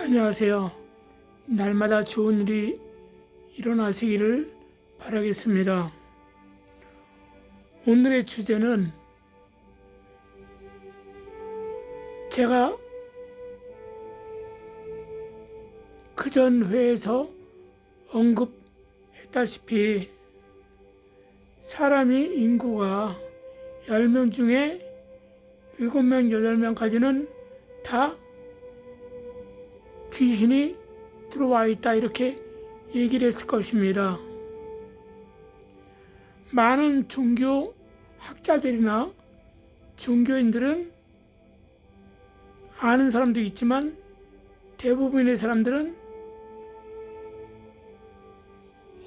안녕하세요. 날마다 좋은 일이 일어나시기를 바라겠습니다. 오늘의 주제는 제가 그전 회에서 언급했다시피 사람이 인구가 10명 중에 7명, 8명까지는 다 귀신이 들어와 있다 이렇게 얘기를 했을 것입니다. 많은 종교 학자들이나 종교인들은 아는 사람도 있지만 대부분의 사람들은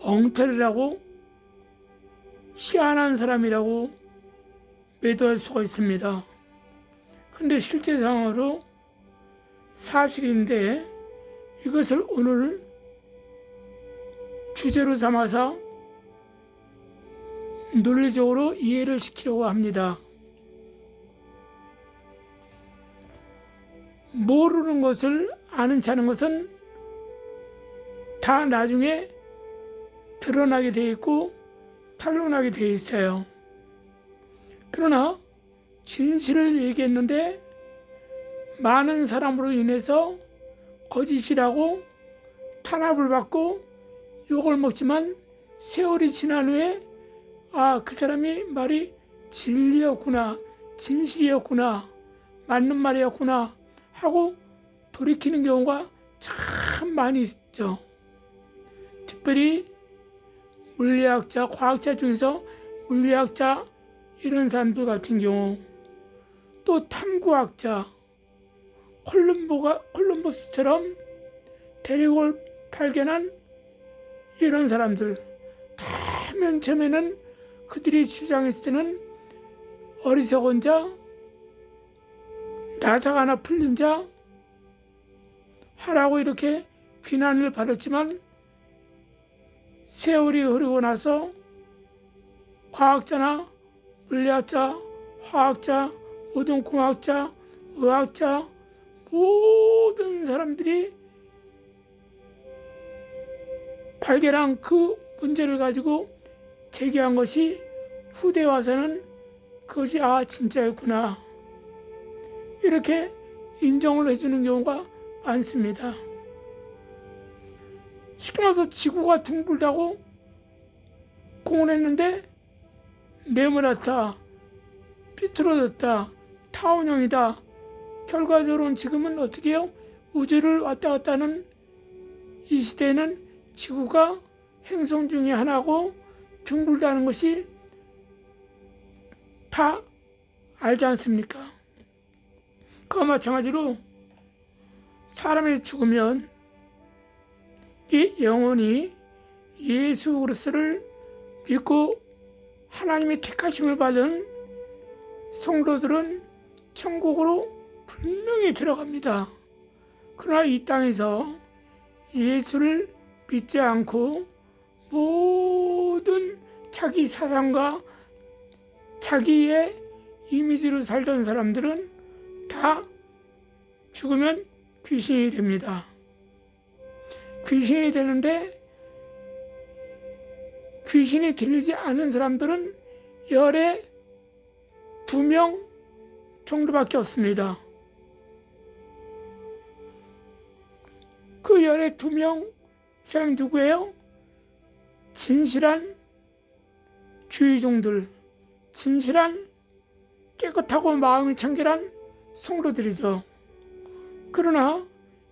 엉터리라고 희한한 사람이라고 매도할 수가 있습니다. 근데 실제 상황으로 사실인데 이것을 오늘 주제로 삼아서 논리적으로 이해를 시키려고 합니다. 모르는 것을 아는 체 하는 것은 다 나중에 드러나게 되어 있고 탄로나게 되어 있어요. 그러나 진실을 얘기했는데 많은 사람으로 인해서 거짓이라고 탄압을 받고 욕을 먹지만 세월이 지난 후에 그 사람이 말이 진리였구나, 진실이었구나, 맞는 말이었구나 하고 돌이키는 경우가 참 많이 있죠. 특별히 물리학자, 과학자 중에서 물리학자 이런 사람들 같은 경우, 또 탐구학자, 콜럼버스처럼 대륙을 발견한 이런 사람들, 다 맨 처음에는 그들이 주장했을 때는 어리석은 자, 나사가 하나 풀린 자 하라고 이렇게 비난을 받았지만 세월이 흐르고 나서 과학자나 물리학자, 화학자, 모든 공학자, 의학자 모든 사람들이 발견한 그 문제를 가지고 제기한 것이 후대에 와서는 그것이 진짜였구나 이렇게 인정을 해주는 경우가 많습니다. 쉽게 말해서 지구가 둥글다고 공언했는데 네모났다, 삐뚤어졌다, 타원형이다. 결과적으로는 지금은 어떻게 해요? 우주를 왔다 갔다 하는 이 시대에는 지구가 행성 중에 하나고 둥글다는 것이 다 알지 않습니까? 그와 마찬가지로 사람이 죽으면 이 영혼이 예수 그리스도를 믿고 하나님의 택하심을 받은 성도들은 천국으로 분명히 들어갑니다. 그러나 이 땅에서 예수를 믿지 않고 모든 자기 사상과 자기의 이미지로 살던 사람들은 다 죽으면 귀신이 됩니다. 귀신이 되는데 귀신이 들리지 않은 사람들은 열에 2명 정도밖에 없습니다. 그 열에 2명 사람이 누구예요? 진실한 주의종들, 진실한 깨끗하고 마음이 청결한 성도들이죠. 그러나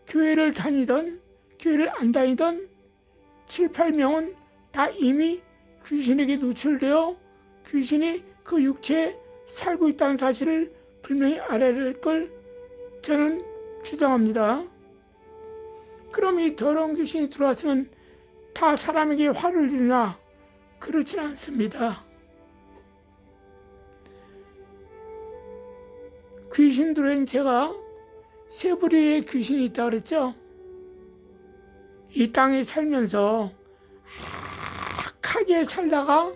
교회를 다니던 교회를 안 다니던 7, 8명은 다 이미 귀신에게 노출되어 귀신이 그 육체에 살고 있다는 사실을 분명히 알아야 될 걸 저는 주장합니다. 그럼 이 더러운 귀신이 들어왔으면 다 사람에게 화를 주나? 그렇진 않습니다. 귀신들은 제가 세 부류의 귀신이 있다고 그랬죠? 이 땅에 살면서 악하게 살다가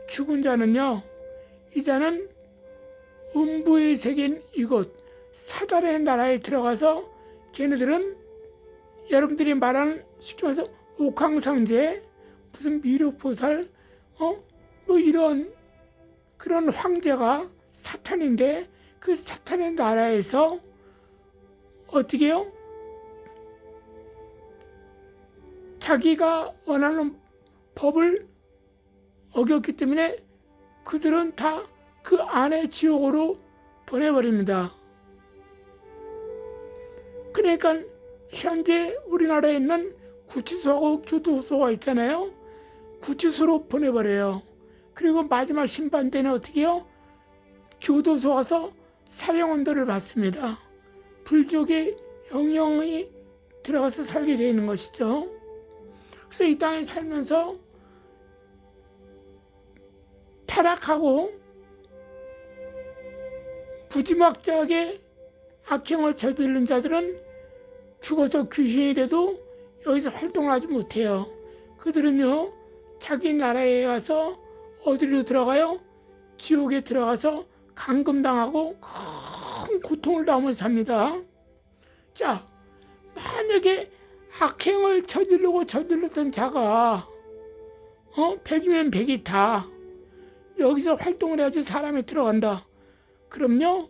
죽은 자는요, 이 자는 음부의 세계인 이곳 사단의 나라에 들어가서 걔네들은 여러분들이 말하는 쉽게 말해서 옥황상제, 무슨 미륵보살, 뭐 이런 그런 황제가 사탄인데 그 사탄의 나라에서 어떻게 해요? 자기가 원하는 법을 어겼기 때문에 그들은 다 그 안의 지옥으로 보내버립니다. 그러니까 현재 우리나라에 있는 구치소하고 교도소가 있잖아요. 구치소로 보내버려요. 그리고 마지막 심판 때는 어떻게 해요? 교도소 가서 사형언도를 받습니다. 불족의 영영이 들어가서 살게 되는 것이죠. 그래서 이 땅에 살면서 타락하고 무지막지하게 악행을 저지른 자들은 죽어서 귀신이 돼도 여기서 활동을 하지 못해요. 그들은요, 자기 나라에 가서 어디로 들어가요? 지옥에 들어가서 감금당하고 큰 고통을 당하면서 삽니다. 자, 만약에 악행을 저질렀던 자가 100이면 100이 다 여기서 활동을 해야지 사람이 들어간다. 그럼요,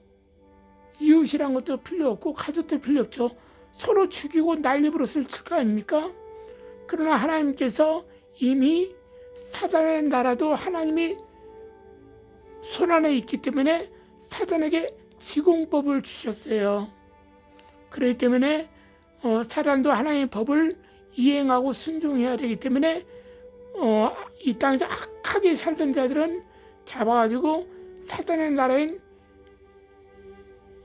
이웃이란 것도 필요 없고 가족도 필요 없죠. 서로 죽이고 난리부릇을 칠 거 아닙니까? 그러나 하나님께서 이미 사단의 나라도 하나님이 손안에 있기 때문에 사단에게 지공법을 주셨어요. 그렇기 때문에 사단도 하나님의 법을 이행하고 순종해야 되기 때문에 이 땅에서 악하게 살던 자들은 잡아가지고 사단의 나라인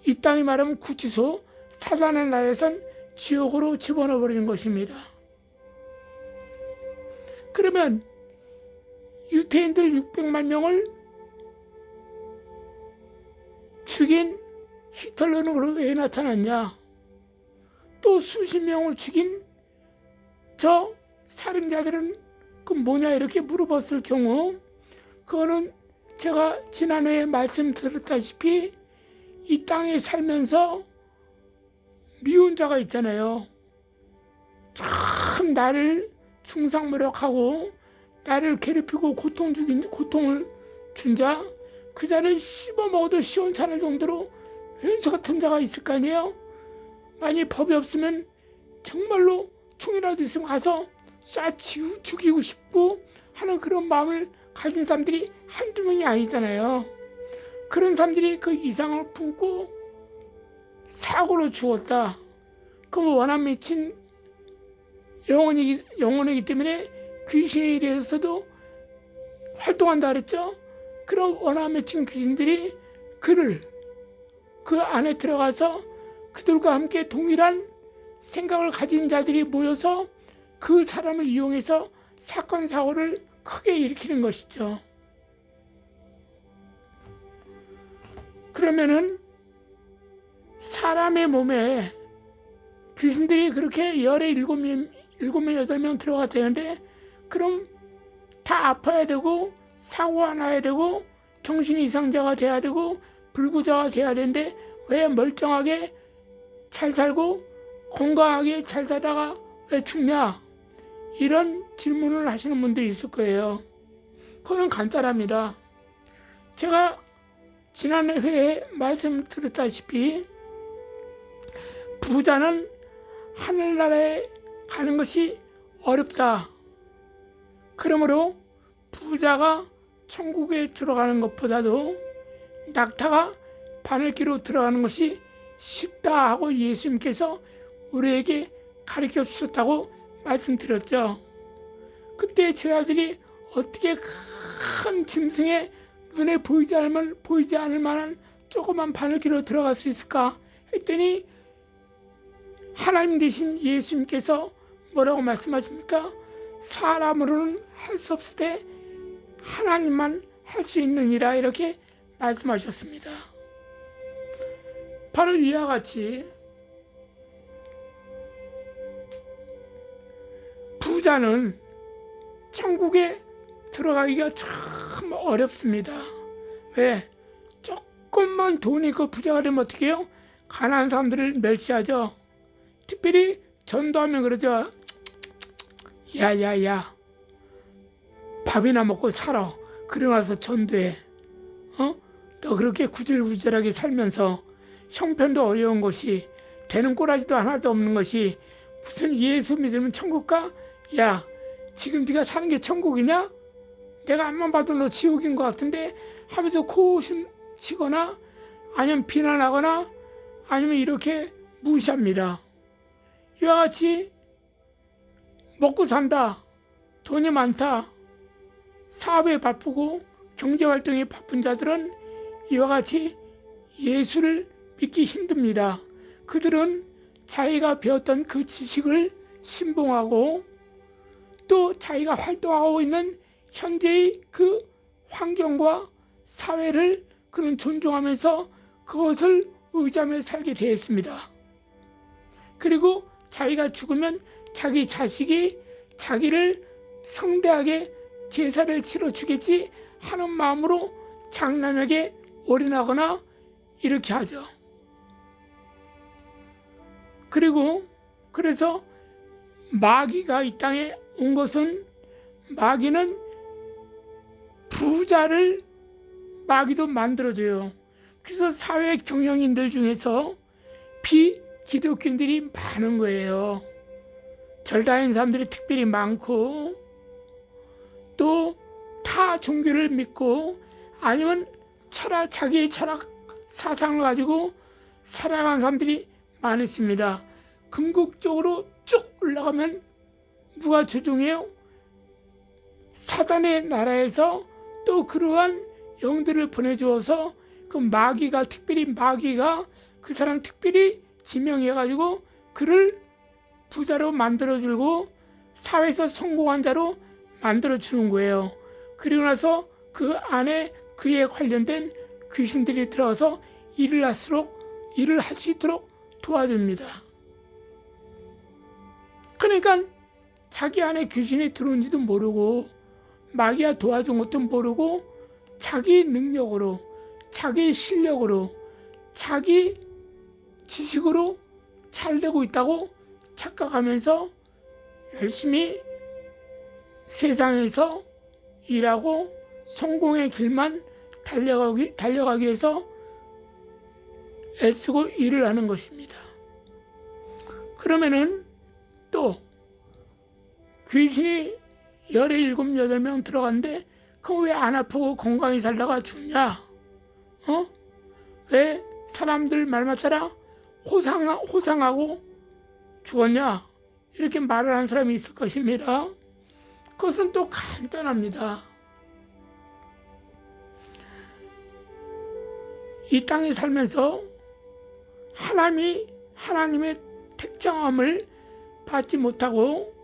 이 땅이 말하면 구치소, 사단의 나라에선 지옥으로 집어넣어 버리는 것입니다. 그러면 유태인들 600만 명을 죽인 히틀러는 왜 나타났냐? 또 수십 명을 죽인 저 살인자들은 그 뭐냐 이렇게 물어봤을 경우, 그거는 제가 지난해에 말씀드렸다시피 이 땅에 살면서 미운 자가 있잖아요. 참 나를 중상모략하고 나를 괴롭히고 고통을 준 자, 그 자를 씹어먹어도 시원찮을 정도로 왼수 같은 자가 있을 거 아니에요. 만약 법이 없으면 정말로 총이라도 있으면 가서 쏴 죽이고 싶고 하는 그런 마음을 가진 사람들이 한두 명이 아니잖아요. 그런 사람들이 그 이상을 품고 사고로 죽었다. 그럼 원한 맺힌 영혼이기 때문에 귀신이 되어서도 활동한다 그랬죠. 그런 원한 맺힌 귀신들이 그 안에 들어가서 그들과 함께 동일한 생각을 가진 자들이 모여서 그 사람을 이용해서 사건 사고를 크게 일으키는 것이죠. 그러면은 사람의 몸에 귀신들이 그렇게 열에 7명, 8명 들어갔다는데, 그럼 다 아파야 되고 사고가 나야 되고 정신 이상자가 돼야 되고 불구자가 돼야 되는데 왜 멀쩡하게 잘 살고 건강하게 잘 살다가 왜 죽냐? 이런 질문을 하시는 분들이 있을 거예요. 그거는 간단합니다. 제가 지난해 회에 말씀드렸다시피 부자는 하늘나라에 가는 것이 어렵다. 그러므로 부자가 천국에 들어가는 것보다도 낙타가 바늘기로 들어가는 것이 쉽다 하고 예수님께서 우리에게 가르쳐 주셨다고 말씀드렸죠. 그때 제 아들이 어떻게 큰 짐승에 눈에 보이지 않을 만한 조그만 바늘기로 들어갈 수 있을까 했더니 하나님 되신 예수님께서 뭐라고 말씀하십니까? 사람으로는 할 수 없을 때 하나님만 할 수 있느니라 이렇게 말씀하셨습니다. 바로 이와 같이 부자는 천국에 들어가기가 참 어렵습니다. 왜? 조금만 돈이 그 부자가 되면 어떻게 해요? 가난한 사람들을 멸시하죠. 특별히 전도하면 그러죠. 야야야, 밥이나 먹고 살아. 그러고 나서 전도해. 너 그렇게 구질구질하게 살면서 형편도 어려운 것이, 되는 꼬라지도 하나도 없는 것이 무슨 예수 믿으면 천국 가? 야, 지금 네가 사는 게 천국이냐? 내가 앞만 봐도 너 지옥인 것 같은데 하면서 코웃음치거나 아니면 비난하거나 아니면 이렇게 무시합니다. 이와 같이 먹고 산다, 돈이 많다, 사업에 바쁘고 경제활동에 바쁜 자들은 이와 같이 예수를 믿기 힘듭니다. 그들은 자기가 배웠던 그 지식을 신봉하고 또 자기가 활동하고 있는 현재의 그 환경과 사회를 그는 존중하면서 그것을 의지하며 살게 되었습니다. 그리고 자기가 죽으면 자기 자식이 자기를 성대하게 제사를 치러 주겠지 하는 마음으로 장남에게 올인하거나 이렇게 하죠. 그리고 그래서 마귀가 이 땅에 온 것은, 마귀는 부자를 마귀도 만들어줘요. 그래서 사회 경영인들 중에서 비기독교인들이 많은 거예요. 절다인 사람들이 특별히 많고 또 타 종교를 믿고 아니면 자기의 철학 사상을 가지고 살아가는 사람들이 많습니다. 궁극적으로 쭉 올라가면 누가 조종해요? 사단의 나라에서 또 그러한 영들을 보내주어서 그 마귀가 그 사람 특별히 지명해가지고 그를 부자로 만들어주고 사회에서 성공한 자로 만들어주는 거예요. 그리고 나서 그 안에 그에 관련된 귀신들이 들어와서 일을 할 수 있도록 도와줍니다. 그러니까 자기 안에 귀신이 들어온지도 모르고 마귀가 도와준 것도 모르고 자기 능력으로, 자기 실력으로, 자기 지식으로 잘 되고 있다고 착각하면서 열심히 세상에서 일하고 성공의 길만 달려가기 위해서 애쓰고 일을 하는 것입니다. 그러면은 또 귀신이 17, 8명 들어갔는데 그럼 왜 안 아프고 건강히 살다가 죽냐? 왜 사람들 말 맞춰라 호상하고 죽었냐? 이렇게 말을 하는 사람이 있을 것입니다. 그것은 또 간단합니다. 이 땅에 살면서 하나님의 택정함을 받지 못하고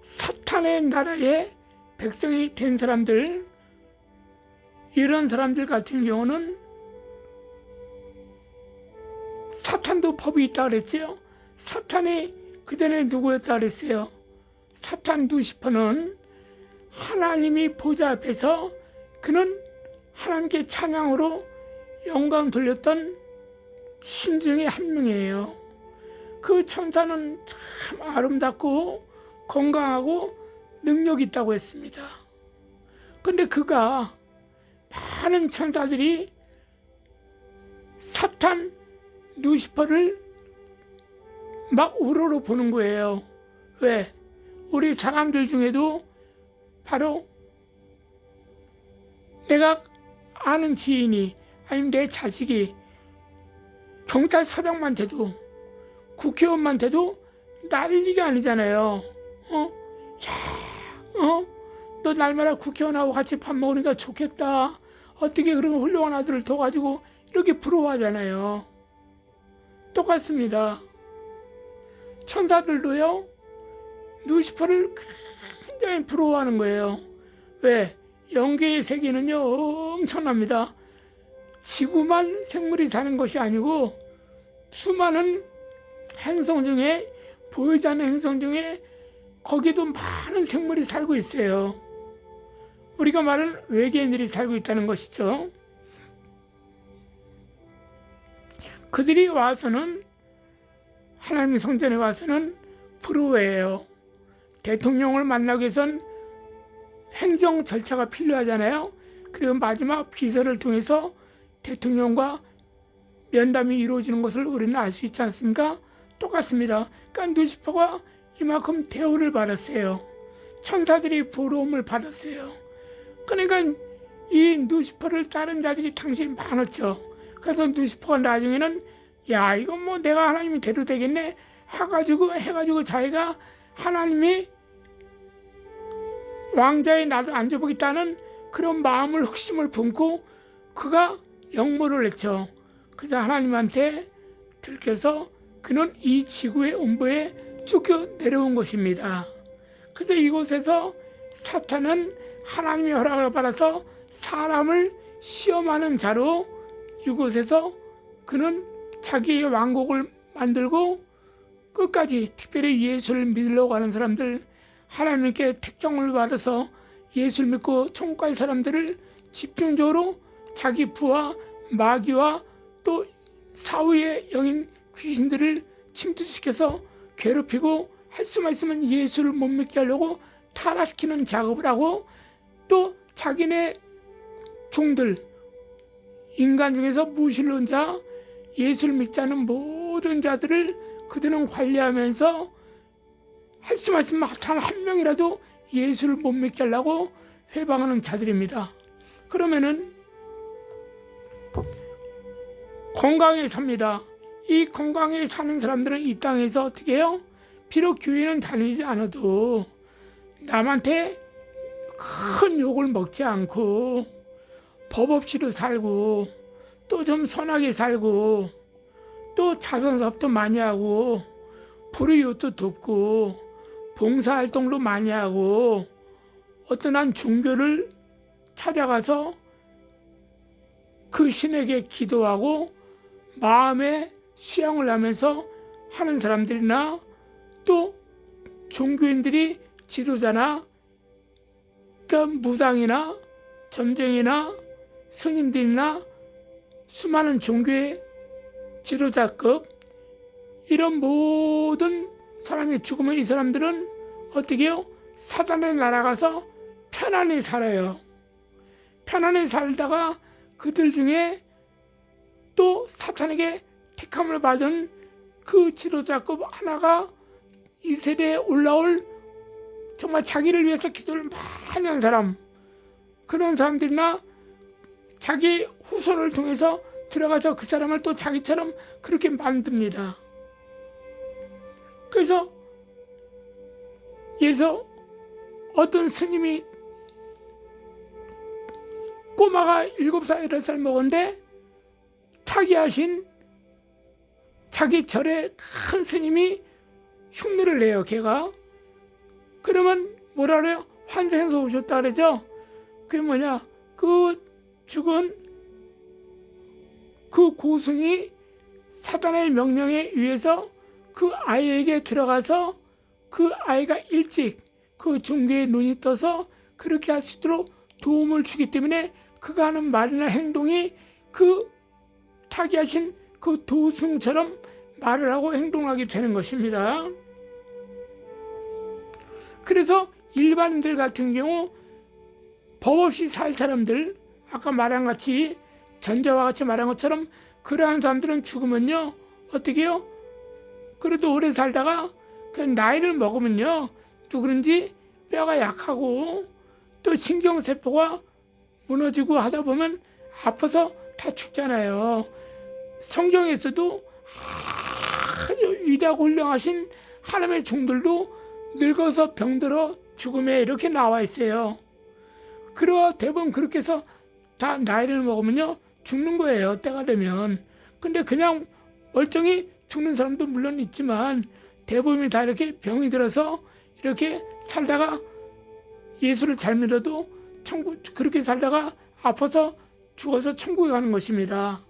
사탄의 나라의 백성이 된 사람들, 이런 사람들 같은 경우는 사탄도 법이 있다 그랬지요. 사탄이 그 전에 누구였다 그랬어요? 사탄 루시퍼는 하나님이 보좌 앞에서 그는 하나님께 찬양으로 영광 돌렸던 신 중에 한 명이에요. 그 천사는 참 아름답고 건강하고 능력 있다고 했습니다. 근데 그가 많은 천사들이 사탄 루시퍼를 막 우러러 보는 거예요. 왜? 우리 사람들 중에도 바로 내가 아는 지인이 아니면 내 자식이 경찰서장만 돼도 국회의원만 돼도 난리가 아니잖아요. 너 날마다 국회의원하고 같이 밥 먹으니까 좋겠다. 어떻게 그런 훌륭한 아들을 둬 가지고 이렇게 부러워하잖아요. 똑같습니다. 천사들도요, 루시퍼를 굉장히 부러워하는 거예요. 왜? 영계의 세계는요 엄청납니다. 지구만 생물이 사는 것이 아니고 수많은 행성 중에, 보이지 않는 행성 중에 거기도 많은 생물이 살고 있어요. 우리가 말하는 외계인들이 살고 있다는 것이죠. 그들이 와서는 하나님 성전에 와서는 불우해요. 대통령을 만나기 위해선 행정 절차가 필요하잖아요. 그리고 마지막 비서를 통해서 대통령과 면담이 이루어지는 것을 우리는 알 수 있지 않습니까? 똑같습니다. 그러니까 누시퍼가 이만큼 대우를 받았어요. 천사들이 부러움을 받았어요. 그러니까 이 누시퍼를 따른 자들이 당시에 많았죠. 그래서 누시퍼가 나중에는 야 이건 뭐 내가 하나님이 대로 되겠네 해가지고 자기가 하나님이 왕자에 나도 앉아보겠다는 그런 마음을 흑심을 품고 그가 역모를 했죠. 그래서 하나님한테 들켜서 그는 이 지구의 음부에 쫓겨 내려온 것입니다. 그래서 이곳에서 사탄은 하나님의 허락을 받아서 사람을 시험하는 자로 이곳에서 그는 자기의 왕국을 만들고 끝까지 특별히 예수를 믿으려고 하는 사람들, 하나님께 택정을 받아서 예수를 믿고 천국 갈 사람들을 집중적으로 자기 부와 마귀와 또 사후의 영인 귀신들을 침투시켜서 괴롭히고 할 수만 있으면 예수를 못 믿게 하려고 타락시키는 작업을 하고 또 자기네 종들, 인간 중에서 무신론 자, 예수를 믿지 않는 모든 자들을 그들은 관리하면서 할 수만 있으면 단 한 명이라도 예수를 못 믿게 하려고 회방하는 자들입니다. 그러면은 건강하게 삽니다. 이 건강하게 사는 사람들은 이 땅에서 어떻게 해요? 비록 교회는 다니지 않아도 남한테 큰 욕을 먹지 않고 법 없이도 살고 또 좀 선하게 살고 또 자선사업도 많이 하고 불의웃도 돕고 봉사활동도 많이 하고 어떤 한 종교를 찾아가서 그 신에게 기도하고 마음에 수양을 하면서 하는 사람들이나 또 종교인들이 지도자나 그러니까 무당이나 점쟁이나 스님들이나 수많은 종교의 지도자급 이런 모든 사람이 죽으면 이 사람들은 어떻게 해요? 사단에 날아가서 편안히 살아요. 편안히 살다가 그들 중에 또 사탄에게 택함을 받은 그 지도자급 하나가 이 세대에 올라올 정말 자기를 위해서 기도를 많이 한 사람, 그런 사람들이나 자기 후손을 통해서 들어가서 그 사람을 또 자기처럼 그렇게 만듭니다. 그래서 예서 어떤 스님이 꼬마가 7살, 8살 먹었는데 타기하신 자기 절에 큰 스님이 흉내를 내요. 걔가 그러면 뭐라 그래요? 환생해서 오셨다 그러죠. 그게 뭐냐, 그 죽은 그 고승이 사단의 명령에 의해서 그 아이에게 들어가서 그 아이가 일찍 그 종교에 눈이 떠서 그렇게 할 수 있도록 도움을 주기 때문에 그가 하는 말이나 행동이 그 타기하신 그 도승처럼 말을 하고 행동하게 되는 것입니다. 그래서 일반인들 같은 경우 법 없이 살 사람들, 아까 말한 같이 전자와 같이 말한 것처럼 그러한 사람들은 죽으면요 어떻게 해요? 그래도 오래 살다가 그 나이를 먹으면요 또 그런지 뼈가 약하고 또 신경세포가 무너지고 하다 보면 아파서 다 죽잖아요. 성경에서도 아주 위대하고 훌륭하신 하나님의 종들도 늙어서 병들어 죽음에 이렇게 나와 있어요. 그리고 대부분 그렇게 해서 다 나이를 먹으면요 죽는 거예요. 때가 되면. 근데 그냥 멀쩡히 죽는 사람도 물론 있지만 대부분이 다 이렇게 병이 들어서 이렇게 살다가 예수를 잘 믿어도 그렇게 살다가 아파서 죽어서 천국에 가는 것입니다.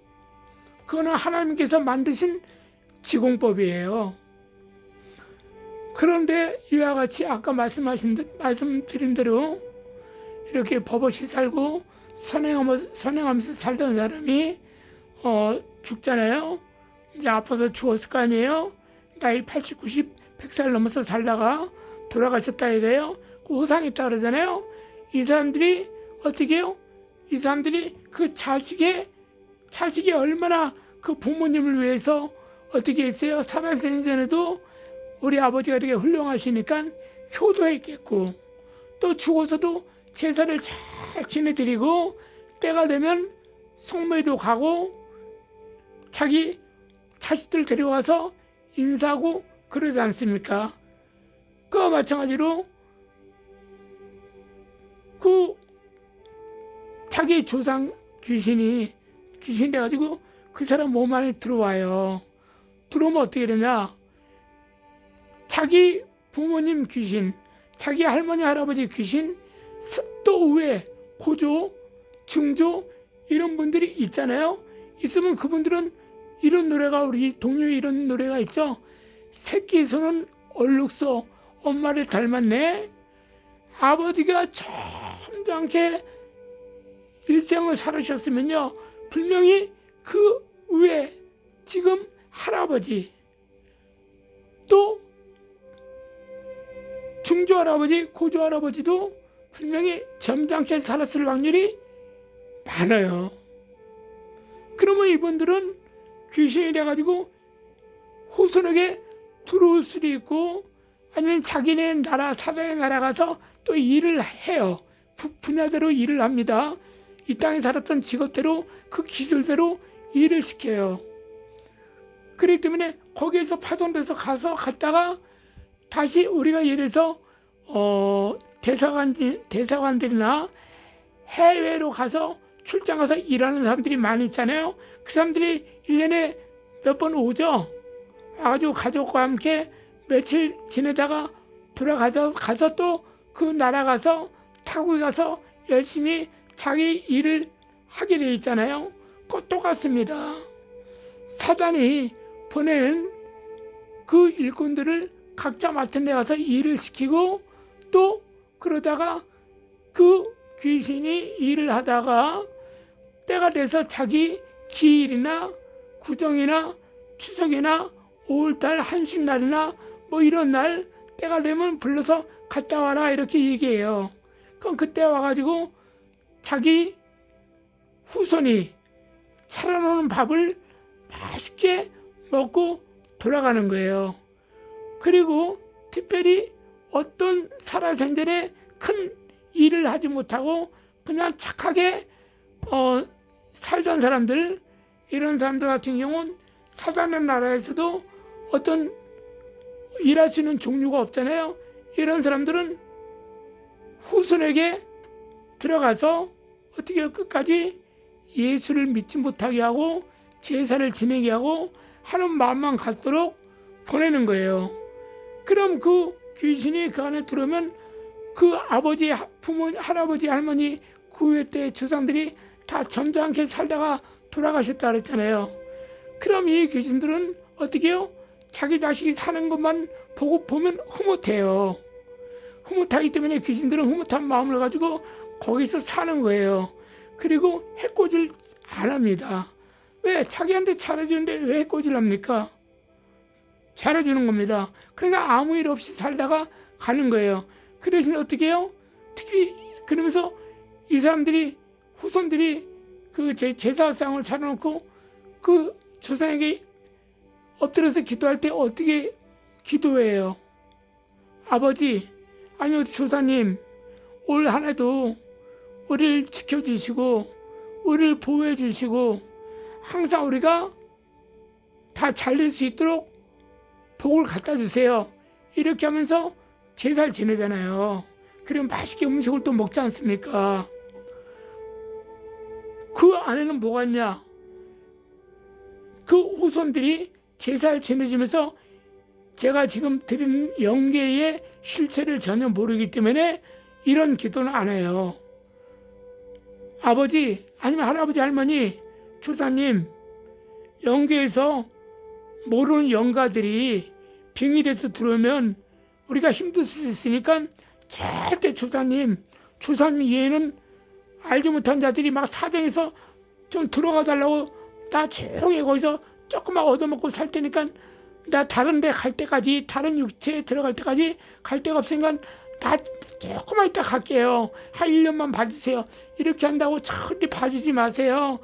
그거는 하나님께서 만드신 지공법이에요. 그런데 이와 같이 아까 말씀드린 대로 이렇게 법 없이 살고 선행하면서 살던 사람이 죽잖아요. 이제 아파서 죽었을 거 아니에요. 나이 80, 90, 100살 넘어서 살다가 돌아가셨다 이거예요. 그 호상이 있다 그러잖아요. 이 사람들이 어떻게 해요? 이 사람들이 그 자식이 얼마나 그 부모님을 위해서 어떻게 했어요? 살아생전 전에도 우리 아버지가 이렇게 훌륭하시니까 효도했겠고, 또 죽어서도 제사를 잘 지내드리고, 때가 되면 성묘에도 가고 자기 자식들 데려와서 인사하고 그러지 않습니까? 그와 마찬가지로 그 자기 조상 귀신이 돼가지고 그 사람 몸 안에 들어와요. 들어오면 어떻게 되냐? 자기 부모님 귀신, 자기 할머니 할아버지 귀신, 또 외에 고조, 증조 이런 분들이 있잖아요. 있으면 그분들은 이런 노래가, 우리 동요에 이런 노래가 있죠. 새끼 손은 얼룩소 엄마를 닮았네. 아버지가 점잖게 일생을 살으셨으면요, 분명히 그 위에 지금 할아버지, 또 증조 할아버지, 고조 할아버지도 분명히 점잖게 살았을 확률이 많아요. 그러면 이분들은 귀신이 돼가지고 후손에게 들어올 수도 있고, 아니면 자기네 나라, 사자의 나라 가서 또 일을 해요. 분야대로 일을 합니다. 이 땅에 살았던 직업대로, 그 기술대로 일을 시켜요. 그렇기 때문에 거기에서 파손돼서 갔다가 다시 우리가 예를 들어서 대사관들이나 해외로 가서 출장 가서 일하는 사람들이 많이 있잖아요. 그 사람들이 1년에 몇 번 오죠. 와가지고 가족과 함께 며칠 지내다가 가서 또 그 나라 가서 타국에 가서 열심히 자기 일을 하게 돼 있잖아요. 그거 똑같습니다. 사단이 보낸 그 일꾼들을 각자 맡은 데 가서 일을 시키고, 또 그러다가 그 귀신이 일을 하다가 때가 돼서 자기 기일이나 구정이나 추석이나 5월달 한식날이나 뭐 이런 날 때가 되면 불러서 갔다 와라 이렇게 얘기해요. 그럼 그때 와가지고 자기 후손이 차려놓은 밥을 맛있게 먹고 돌아가는 거예요. 그리고 특별히 어떤 살아생전에 큰 일을 하지 못하고 그냥 착하게 살던 사람들, 이런 사람들 같은 경우는 사단의 나라에서도 어떤 일할 수 있는 종류가 없잖아요. 이런 사람들은 후손에게 들어가서 어떻게 끝까지 예수를 믿지 못하게 하고 제사를 지내게 하고 하는 마음만 갖도록 보내는 거예요. 그럼 그 귀신이 그 안에 들어오면 그 아버지, 부모, 할아버지, 할머니 그 후에 때 조상들이 다 점잖게 살다가 돌아가셨다 그랬잖아요. 그럼 이 귀신들은 어떻게 해요? 자기 자식이 사는 것만 보면 흐뭇해요. 흐뭇하기 때문에 귀신들은 흐뭇한 마음을 가지고 거기서 사는 거예요. 그리고 해코지를 안 합니다. 왜? 자기한테 잘해주는데 왜 해코지를 합니까? 잘해주는 겁니다. 그러니까 아무 일 없이 살다가 가는 거예요. 그 대신에 어떻게 해요? 특히 그러면서 이 사람들이, 후손들이 그 제사상을 차려놓고 그 조상에게 엎드려서 기도할 때 어떻게 기도해요? 아버지, 아니요 조사님, 올 한 해도 우리를 지켜주시고 우리를 보호해 주시고 항상 우리가 다 잘 될 수 있도록 복을 갖다 주세요. 이렇게 하면서 제사를 지내잖아요. 그럼 맛있게 음식을 또 먹지 않습니까? 그 안에는 뭐가 있냐? 그 후손들이 제사를 지내주면서 제가 지금 드린 영계의 실체를 전혀 모르기 때문에 이런 기도는 안 해요. 아버지, 아니면 할아버지, 할머니, 조사님, 영계에서 모르는 영가들이 빙의돼서 들어오면 우리가 힘들 수 있으니까 절대 조사님 이외에는 알지 못한 자들이 막 사정해서 좀 들어가 달라고, 나 조용히 거기서 조금만 얻어먹고 살 테니까 나 다른 데 갈 때까지, 다른 육체에 들어갈 때까지 갈 데가 없으니까 나 조금만 이따 갈게요. 한 1년만 봐주세요. 이렇게 한다고 절대 봐주지 마세요.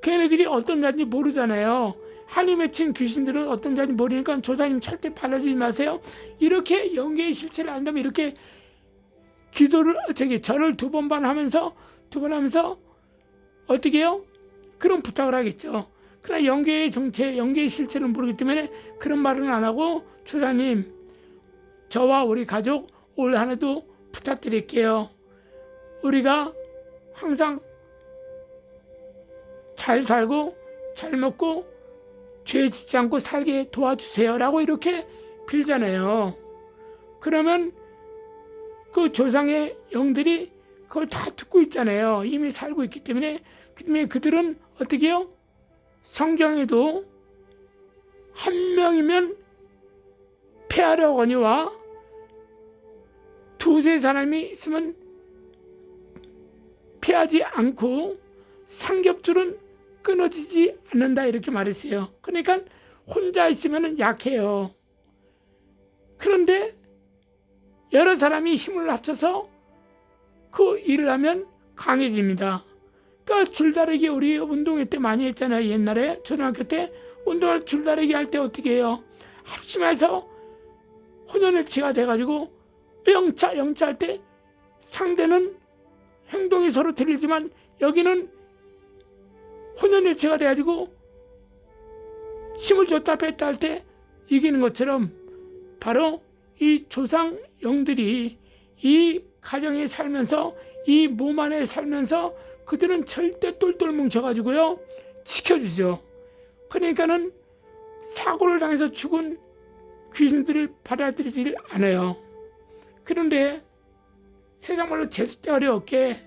걔네들이 어떤 자인지 모르잖아요. 한이 맺힌 귀신들은 어떤 자인지 모르니까 조사님 절대 받아주지 마세요. 이렇게 영계의 실체를 안다면 이렇게 절을 2번 하면서 어떻게 해요? 그런 부탁을 하겠죠. 그러나 영계의 정체, 영계의 실체를 모르기 때문에 그런 말은 안 하고, 조사님, 저와 우리 가족 올 한해도 부탁드릴게요. 우리가 항상 잘 살고 잘 먹고 죄 짓지 않고 살게 도와주세요 라고 이렇게 빌잖아요. 그러면 그 조상의 영들이 그걸 다 듣고 있잖아요. 이미 살고 있기 때문에. 그들은 어떻게 해요? 성경에도 한 명이면 폐하려거니와 2-3 사람이 있으면 폐하지 않고 삼겹줄은 끊어지지 않는다 이렇게 말했어요. 그러니까 혼자 있으면 약해요. 그런데 여러 사람이 힘을 합쳐서 그 일을 하면 강해집니다. 그러니까 줄다리기 우리 운동회 때 많이 했잖아요. 옛날에 초등학교 때 운동할 줄다리기 할 때 어떻게 해요? 합심해서 혼연일치가 돼가지고 영차 할 때 상대는 행동이 서로 틀리지만 여기는 혼연일체가 돼가지고 힘을 줬다 뺐다 할 때 이기는 것처럼 바로 이 조상 영들이 이 가정에 살면서 이 몸 안에 살면서 그들은 절대 똘똘 뭉쳐가지고요 지켜주죠. 그러니까는 사고를 당해서 죽은 귀신들을 받아들이질 않아요. 그런데 세상 말로 재수대가리 없게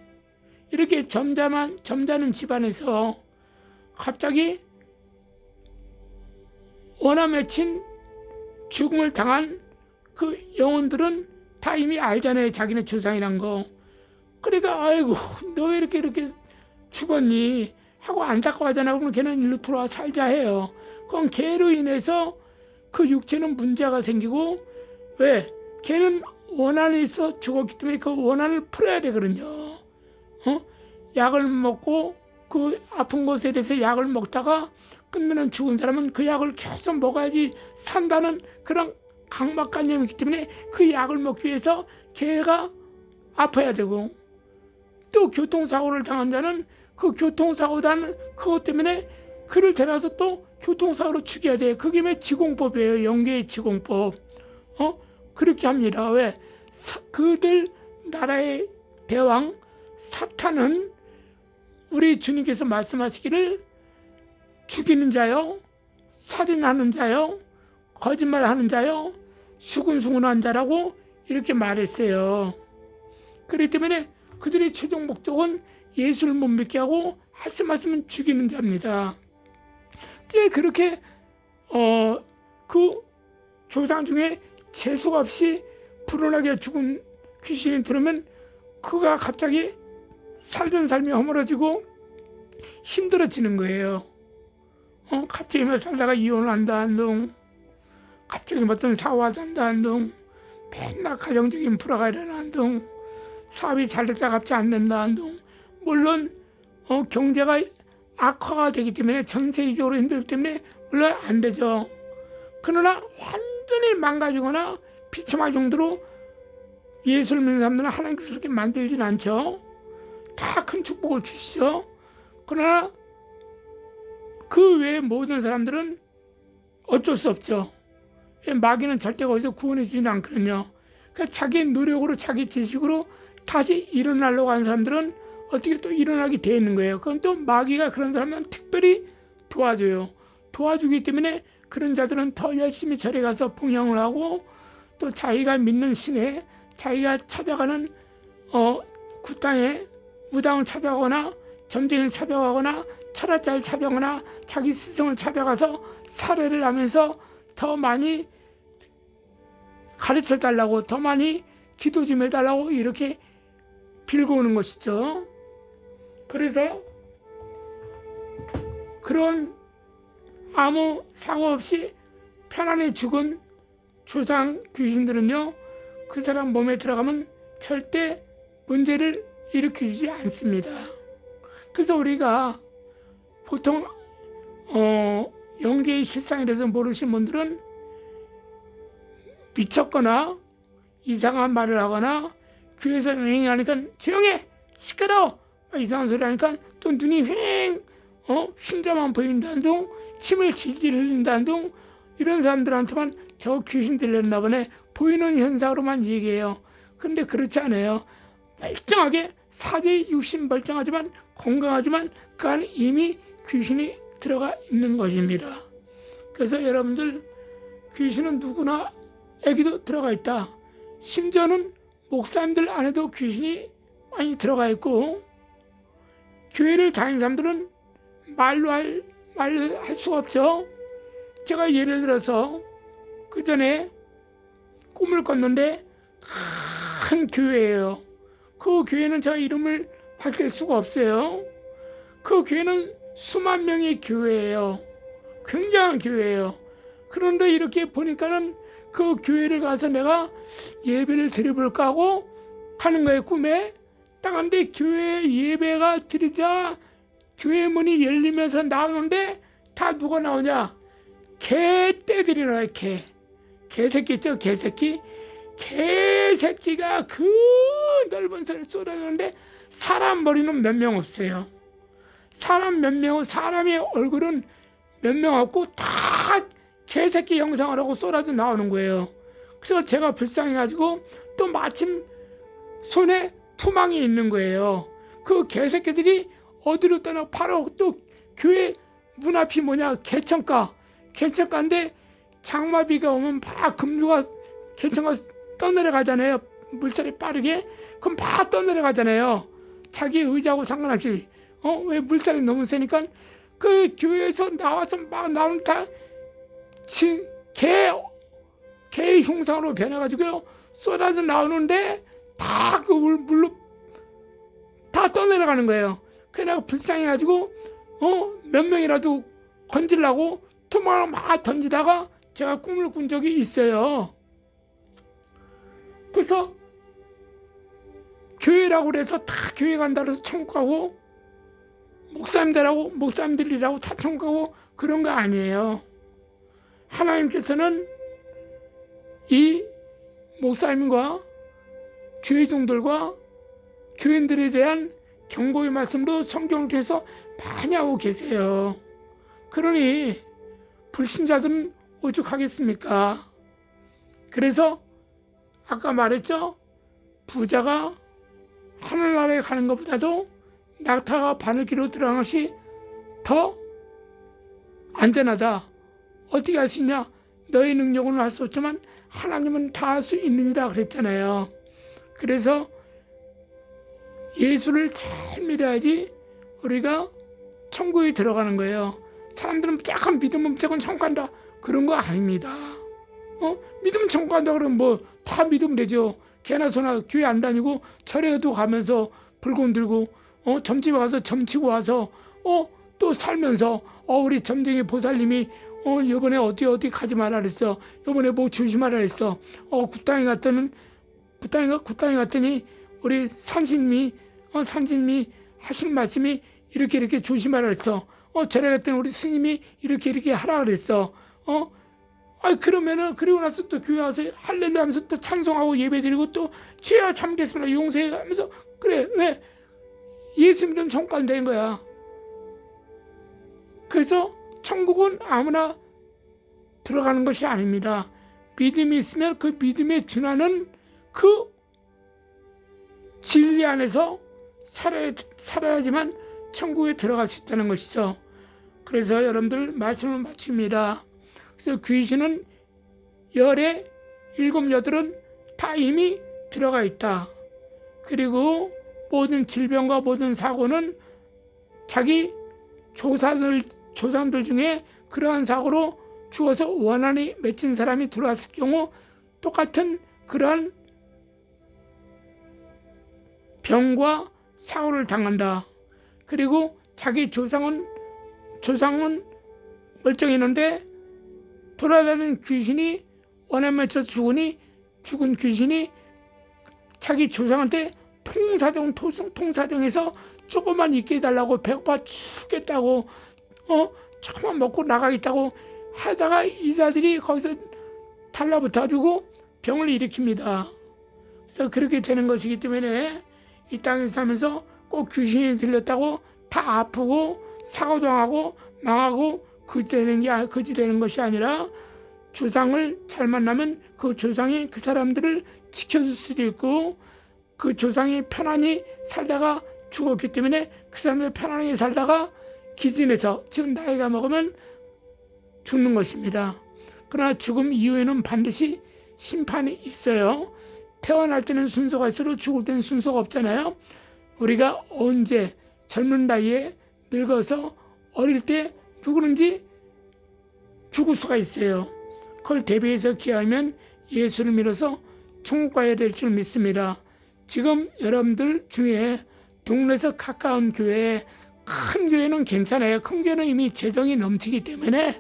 이렇게 점잖은 집안에서 갑자기 원한 맺힌 죽음을 당한 그 영혼들은 다 이미 알잖아요. 자기네 조상이란 거. 그러니까 아이고 너 왜 이렇게 죽었니 하고 안타까워하잖아. 그러면 걔는 일로 돌아와 살자 해요. 그럼 걔로 인해서 그 육체는 문제가 생기고, 왜? 걔는 원한이 있어 죽었기 때문에 그 원한을 풀어야 되거든요. 약을 먹고 그 아픈 곳에 대해서 약을 먹다가 끝내는 죽은 사람은 그 약을 계속 먹어야지 산다는 그런 강박관념이 있기 때문에 그 약을 먹기 위해서 걔가 아파야 되고, 또 교통사고를 당한 자는 그 교통사고 단 그것 때문에 그를 데려와서 또 교통사고로 죽여야 돼요. 그게 지공법이에요. 영계의 지공법. 그렇게 합니다. 왜? 그들 나라의 대왕 사탄은 우리 주님께서 말씀하시기를 죽이는 자요, 살인하는 자요, 거짓말하는 자요, 수군수군한 자라고 이렇게 말했어요. 그렇기 때문에 그들의 최종 목적은 예수를 못 믿게 하고 말씀하시면 죽이는 자입니다. 그렇게 그 조상 중에 재수가 없이 불운하게 죽은 귀신이 들으면 그가 갑자기 살던 삶이 허물어지고 힘들어지는 거예요. 갑자기 살다가 이혼한다 한둥, 갑자기 어떤 사고한다 한둥, 맨날 가정적인 불화가 일어나 한둥, 사업이 잘 됐다 갑자기 안 된다 한둥. 물론 경제가 악화가 되기 때문에 전 세계적으로 힘들기 때문에 물론 안 되죠. 그러나 완전히 망가지거나 비참할 정도로 예수를 믿는 사람들은 하나님께서 그렇게 만들진 않죠. 다 큰 축복을 주시죠. 그러나 그 외의 모든 사람들은 어쩔 수 없죠. 마귀는 절대 거기서 구원해 주지는 않거든요. 그러니까 자기 노력으로 자기 지식으로 다시 일어나려고 하는 사람들은 어떻게 또 일어나게 돼 있는 거예요. 그건 또 마귀가 그런 사람은 특별히 도와줘요. 도와주기 때문에 그런 자들은 더 열심히 절에 가서 봉양을 하고, 또 자기가 믿는 신에 자기가 찾아가는 굿당에 무당을 찾아가거나 점쟁이를 찾아가거나 철학자를 찾아가거나 자기 스승을 찾아가서 사례를 하면서 더 많이 가르쳐 달라고, 더 많이 기도 좀 해달라고 이렇게 빌고 오는 것이죠. 그래서 그런 아무 사고 없이 편안히 죽은 조상 귀신들은요, 그 사람 몸에 들어가면 절대 문제를 일으키지 않습니다. 그래서 우리가 보통 영계의 실상에 대해서 모르시는 분들은 미쳤거나 이상한 말을 하거나 교회에서 휑하니까 조용해 시끄러워 이상한 소리 하니까 또 눈이 흰자만 보인다는 둥 침을 질질 흘린다는 둥 이런 사람들한테만 저 귀신 들렸나 보네 보이는 현상으로만 얘기해요. 근데 그렇지 않아요. 멀쩡하게 사제 육신 멀쩡하지만 건강하지만 그 안에 이미 귀신이 들어가 있는 것입니다. 그래서 여러분들 귀신은 누구나 애기도 들어가 있다. 심지어는 목사님들 안에도 귀신이 많이 들어가 있고 교회를 다니는 사람들은 말로 할 수가 없죠. 제가 예를 들어서 그 전에 꿈을 꿨는데 큰 교회예요. 그 교회는 제가 이름을 밝힐 수가 없어요. 그 교회는 수만 명의 교회예요. 굉장한 교회예요. 그런데 이렇게 보니까는 그 교회를 가서 내가 예배를 드려볼까 하고 가는 거예요. 꿈에. 딱 근데 교회 예배가 드리자 교회 문이 열리면서 나오는데 다 누가 나오냐? 개떼들이 나와요. 개새끼 있죠? 개새끼. 개새끼가 그 넓은 산을 쏟아지는데 사람 머리는 몇 명 없어요. 사람의 얼굴은 몇 명 없고 다 개새끼 영상을 하고 쏟아져 나오는 거예요. 그래서 제가 불쌍해가지고 또 마침 손에 투망이 있는 거예요. 그 개새끼들이 어디로 떠나 바로 또 교회 문 앞이 뭐냐? 개천가인데 장마비가 오면 막 금주가 개천가 떠내려가잖아요. 물살이 빠르게. 그럼 막 떠내려가잖아요. 자기 의지하고 상관없이. 왜 물살이 너무 세니까 그 교회에서 나와서 막 나오는 다 개의 흉상으로 변해가지고요. 쏟아져 나오는데 다 그 물로 다 떠내려가는 거예요. 그래 내가 불쌍해가지고 몇 명이라도 건지려고 투망을 막 던지다가 제가 꿈을 꾼 적이 있어요. 그래서 교회라고 그래서 다 교회 간다고 해서 천국 가고 목사님들이라고 다 천국 가고 그런 거 아니에요. 하나님께서는 이 목사님과 교회종들과 교인들에 대한 경고의 말씀도 성경을 통해서 많이 하고 계세요. 그러니 불신자들은 오죽하겠습니까? 그래서 아까 말했죠. 부자가 하늘나라에 가는 것보다도 낙타가 바늘기로 들어가는 것이 더 안전하다. 어떻게 할 수 있냐? 너의 능력으로는 할 수 없지만 하나님은 다 할 수 있느니라 그랬잖아요. 그래서 예수를 잘 믿어야지 우리가 천국에 들어가는 거예요. 사람들은 무조건 믿으면 무조건 천국 간다. 그런 거 아닙니다. 믿으면 천국 간다 그러면 뭐 다 믿으면 되죠. 개나 소나 교회 안 다니고 절에도 가면서 불금 들고 점집에 가서 점치고 와서 또 살면서 우리 점쟁이 보살님이 요번에 어디 가지 말라 그랬어. 요번에 뭐 조심하라 그랬어. 굿땅에 갔더니 우리 산신님이 하신 말씀이 이렇게 조심하라 그랬어. 절에 갔더니 우리 스님이 이렇게 하라 그랬어. 그러면은 그리고 나서 또 교회 와서 할렐루야 하면서 또 찬송하고 예배드리고 또 주여 참겠습니다 용서해 하면서 그래 왜 예수 믿으면 천국 가면 되는 거야. 그래서 천국은 아무나 들어가는 것이 아닙니다. 믿음이 있으면 그 믿음에 준하는 그 진리 안에서 살아야지만 천국에 들어갈 수 있다는 것이죠. 그래서 여러분들 말씀을 마칩니다. 그래서 귀신은 열의 7, 8은 다 이미 들어가 있다. 그리고 모든 질병과 모든 사고는 자기 조상들 중에 그러한 사고로 죽어서 원한이 맺힌 사람이 들어왔을 경우 똑같은 그러한 병과 사고를 당한다. 그리고 자기 조상은 멀쩡했는데 돌아다니는 귀신이 원에 맺혀 죽은 귀신이 자기 조상한테 통사정해서 조금만 있게 해달라고, 배고파 죽겠다고, 조금만 먹고 나가겠다고 하다가 이자들이 거기서 달라붙어가지고 병을 일으킵니다. 그래서 그렇게 되는 것이기 때문에 이 땅에서 살면서 꼭 귀신이 들렸다고 다 아프고 사고당하고 망하고 그지 되는 것이 아니라, 조상을 잘 만나면 그 조상이 그 사람들을 지켜줄 수도 있고, 그 조상이 편안히 살다가 죽었기 때문에 그 사람들 편안히 살다가 기진해서, 즉 나이가 먹으면 죽는 것입니다. 그러나 죽음 이후에는 반드시 심판이 있어요. 태어날 때는 순서가 있어도 죽을 때는 순서가 없잖아요. 우리가 언제 젊은 나이에 늙어서 어릴 때 누구든지 죽을 수가 있어요. 그걸 대비해서 기하면 예수를 믿어서 천국 가야 될 줄 믿습니다. 지금 여러분들 중에 동네에서 가까운 교회, 큰 교회는 괜찮아요. 큰 교회는 이미 재정이 넘치기 때문에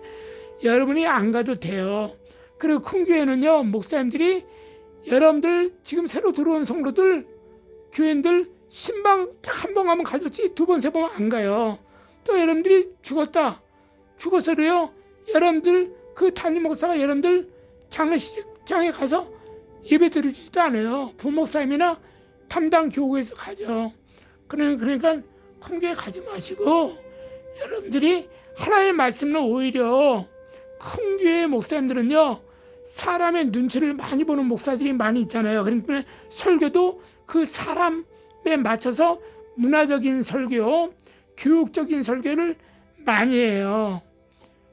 여러분이 안 가도 돼요. 그리고 큰 교회는요, 목사님들이 여러분들 지금 새로 들어온 성도들, 교인들 신방 딱 한 번 가면 가졌지, 두 번, 세 번 안 가요. 또 여러분들이 죽어서도요, 여러분들 그 담임 목사가 여러분들 장례식장에 가서 예배 드리지도 않아요. 부목사님이나 담당 교구에서 가죠. 그러니까 큰 교회 가지 마시고, 여러분들이 하나님의 말씀은 오히려 큰 교회 목사님들은요, 사람의 눈치를 많이 보는 목사들이 많이 있잖아요. 그러니까 설교도 그 사람에 맞춰서 문화적인 설교, 교육적인 설교를 많이 해요.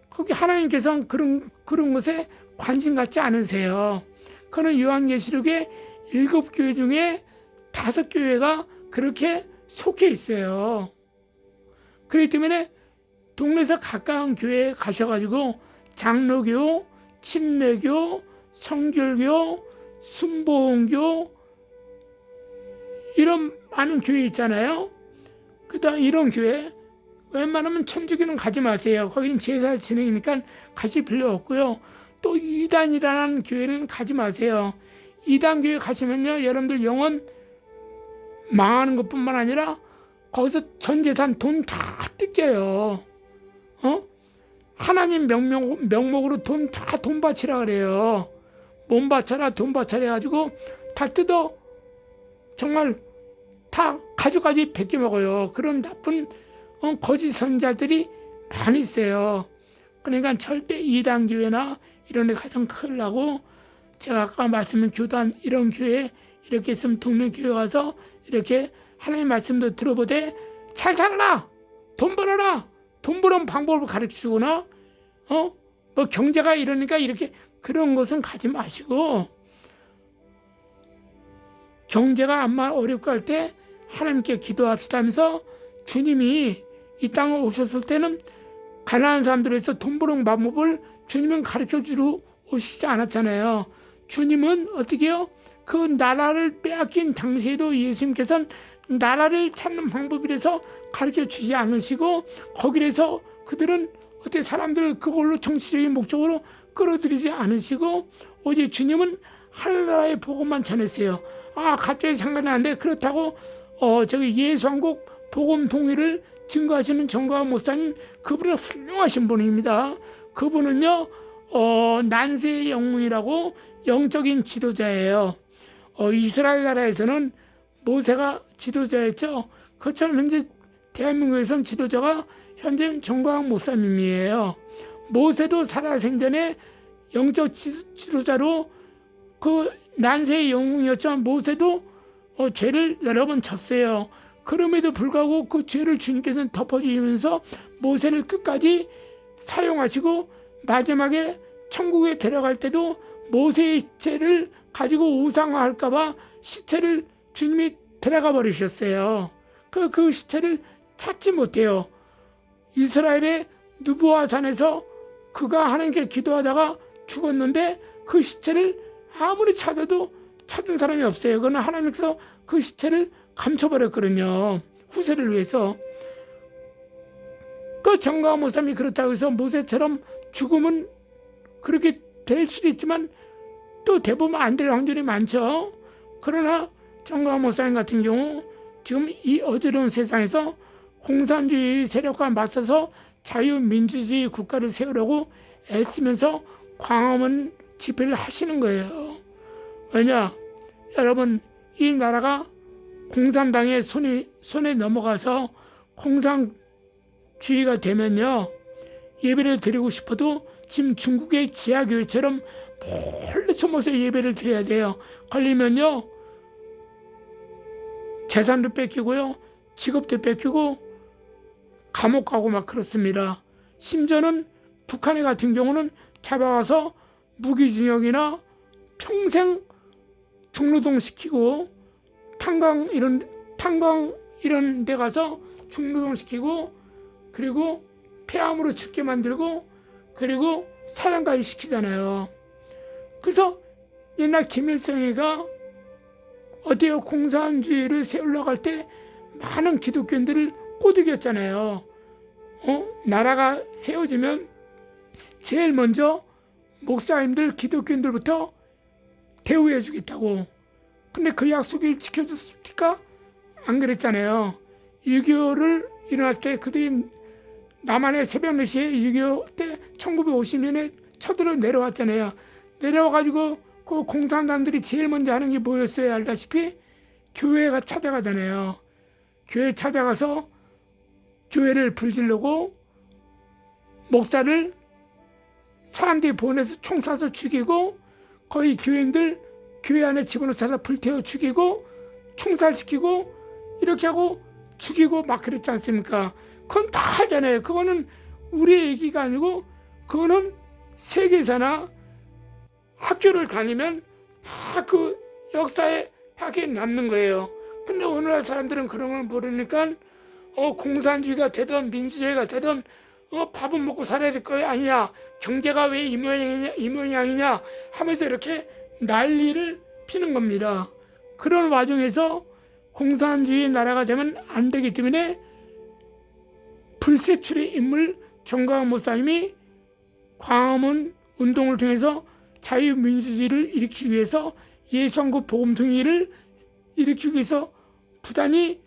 거기 하나님께서는 그런 것에 관심 갖지 않으세요. 그는 요한계시록의 7교회 중에 5교회가 그렇게 속해 있어요. 그렇기 때문에 동네에서 가까운 교회에 가셔가지고 장로교, 침례교, 성결교, 순복음교 이런 많은 교회 있잖아요. 그다음 이런 교회 웬만하면 천주교는 가지 마세요. 거기는 제사 진행이니까 가실 필요 없고요. 또 이단이라는 교회는 가지 마세요. 이단 교회 가시면요, 여러분들 영혼 망하는 것뿐만 아니라 거기서 전 재산 돈 다 뜯겨요. 하나님 명목으로 돈 바치라 그래요. 몸 바쳐라, 돈 바쳐라 해가지고 다 뜯어 정말 다 가족까지 베껴 먹어요. 그런 나쁜 거짓 선자들이 많이 있어요. 그러니까 절대 이단 교회나 이런 데 가서는 큰일 나고, 제가 아까 말씀드린 교단 이런 교회 이렇게 있으면 동네 교회 가서 이렇게 하나님 말씀도 들어보되 잘 살아라, 돈 벌어라, 돈 버는 방법을 가르치거나 뭐 경제가 이러니까 이렇게 그런 것은 가지 마시고, 경제가 아마 어렵고 할 때 하나님께 기도합시다 하면서, 주님이 이 땅에 오셨을 때는 가난한 사람들에서 돈 버는 방법을 주님은 가르쳐주러 오시지 않았잖아요. 주님은 어떻게 해요? 그 나라를 빼앗긴 당시에도 예수님께서는 나라를 찾는 방법이라서 가르쳐주지 않으시고, 거기에서 그들은 어떻게 사람들을 그걸로 정치적인 목적으로 끌어들이지 않으시고, 오직 주님은 하늘나라의 복음만 전했어요. 갑자기 생각나는데, 그렇다고 저기 예수한국 복음 동의를 증거하시는 정광훈 목사님, 그분은 훌륭하신 분입니다. 그분은요, 난세의 영웅이라고 영적인 지도자예요. 이스라엘 나라에서는 모세가 지도자였죠. 그처럼 현재 대한민국에서는 지도자가 현재 정광훈 목사님이에요. 모세도 살아생전에 영적 지도자로 그 난세의 영웅이었지만, 모세도 죄를 여러 번 졌어요. 그럼에도 불구하고 그 죄를 주님께서는 덮어주시면서 모세를 끝까지 사용하시고, 마지막에 천국에 데려갈 때도 모세의 시체를 가지고 우상화할까봐 시체를 주님이 데려가 버리셨어요. 그 시체를 찾지 못해요. 이스라엘의 누부아 산에서 그가 하나님께 기도하다가 죽었는데, 그 시체를 아무리 찾아도 찾은 사람이 없어요. 그건 하나님께서 그 시체를 감춰버렸거든요. 후세를 위해서. 그 정광훈 목사님이 그렇다고 해서 모세처럼 죽음은 그렇게 될 수도 있지만 또 대부분 안 될 확률이 많죠. 그러나 정광훈 목사님 같은 경우 지금 이 어지러운 세상에서 공산주의 세력과 맞서서 자유민주주의 국가를 세우려고 애쓰면서 광화문 집회를 하시는 거예요. 왜냐? 여러분, 이 나라가 공산당의 손에 넘어가서 공산주의가 되면요, 예배를 드리고 싶어도 지금 중국의 지하교회처럼 몰래 숨어서 예배를 드려야 돼요. 걸리면요, 재산도 뺏기고요, 직업도 뺏기고 감옥 가고 막 그렇습니다. 심지어는 북한의 같은 경우는 잡아와서 무기징역이나 평생 중노동 시키고 탄광 이런 데 가서 중노동 시키고, 그리고 폐암으로 죽게 만들고, 그리고 사형까지 시키잖아요. 그래서 옛날 김일성이가 어때요? 공산주의를 세우려고 할 때 많은 기독교인들을 꼬드겼잖아요. 나라가 세워지면 제일 먼저 목사님들, 기독교인들부터 대우해 주겠다고. 근데 그 약속이 지켜졌습니까? 안 그랬잖아요. 6.25를 일어났을 때 그들이 남한의 새벽 4시에 6.25 때 1950년에 쳐들어 내려왔잖아요. 내려와가지고 그 공산당들이 제일 먼저 하는 게 뭐였어요? 알다시피 교회가 찾아가잖아요. 교회 찾아가서 교회를 불지르고 목사를 사람들이 보내서 총 쏴서 죽이고, 거의 교인들 교회 안에 집어넣어서 불태워 죽이고 총살시키고 이렇게 하고 죽이고 막 그랬지 않습니까? 그건 다 알잖아요. 그거는 우리 얘기가 아니고 그거는 세계사나 학교를 다니면 다 그 역사에 다 그게 남는 거예요. 근데 오늘날 사람들은 그런 걸 모르니까 공산주의가 되든 민주주의가 되든 밥은 먹고 살아야 될 거야 아니냐, 경제가 왜 이 모양이냐 하면서 이렇게 난리를 피는 겁니다. 그런 와중에서 공산주의 나라가 되면 안 되기 때문에 불세출의 인물 정광훈 목사님이 광화문 운동을 통해서 자유민주주의를 일으키기 위해서, 예수한국 복음통일을 일으키기 위해서 부단히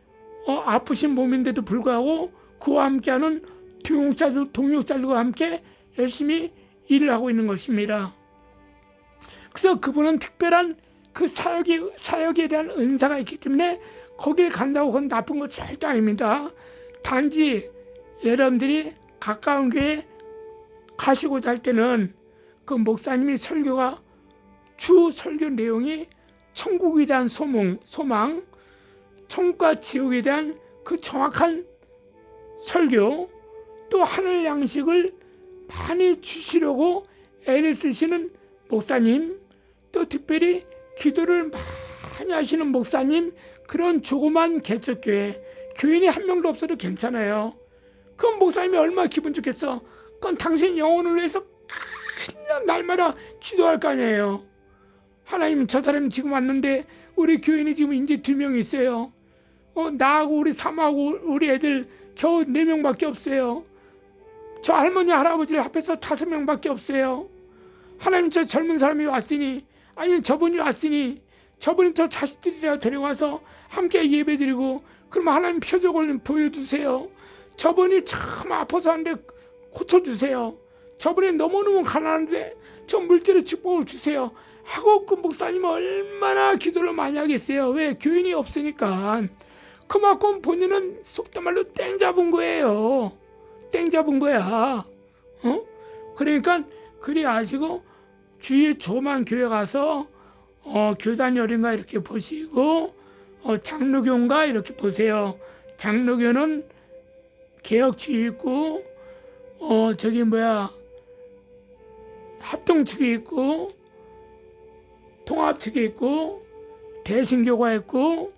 아프신 몸인데도 불구하고 그와 함께하는 동역자들과 함께 열심히 일을 하고 있는 것입니다. 그래서 그분은 특별한 그 사역에 대한 은사가 있기 때문에 거기에 간다고 그건 나쁜 거 절대 아닙니다. 단지 여러분들이 가까운 교회에 가시고자 할 때는 그 목사님이 설교가 주 설교 내용이 천국에 대한 소망, 천국과 지옥에 대한 그 정확한 설교, 또 하늘 양식을 많이 주시려고 애를 쓰시는 목사님, 또 특별히 기도를 많이 하시는 목사님, 그런 조그만 개척교회, 교인이 한 명도 없어도 괜찮아요. 그럼 목사님이 얼마나 기분 좋겠어. 그건 당신 영혼을 위해서 그냥 날마다 기도할 거 아니에요. 하나님, 저 사람이 지금 왔는데 우리 교인이 지금 이제 2명 있어요. 나하고 우리 삼하고 우리 애들 겨우 4명밖에 없어요. 저 할머니 할아버지를 합해서 5명밖에 없어요. 하나님, 저 젊은 사람이 왔으니, 아니 저분이 왔으니 저분이 저 자식들이라 데려와서 함께 예배드리고, 그러면 하나님 표적을 보여주세요. 저분이 참 아파서 하는데 고쳐주세요. 저분이 너무너무 가난한데 저 물질의 축복을 주세요 하고 그 목사님은 얼마나 기도를 많이 하겠어요. 왜? 교인이 없으니까. 그만큼 본인은 속된 말로 땡 잡은 거예요. 땡 잡은 거야. 그러니까 그리 아시고 주위에 조만 교회 가서 교단 열인가 이렇게 보시고, 장로교인가 이렇게 보세요. 장로교는 개혁측이 있고, 합동측이 있고, 통합측이 있고, 대신교가 있고,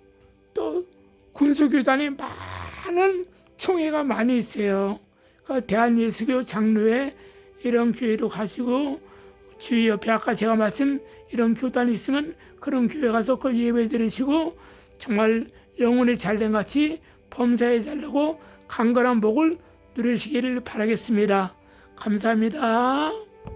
또 군수교단이 많은 총회가 많이 있어요. 그러니까 대한예수교 장로회 이런 교회로 가시고, 주위 옆에 아까 제가 말씀 이런 교단이 있으면 그런 교회 가서 그 예배 드리시고, 정말 영혼이 잘된 같이 범사에 잘되고 강건한 복을 누리시기를 바라겠습니다. 감사합니다.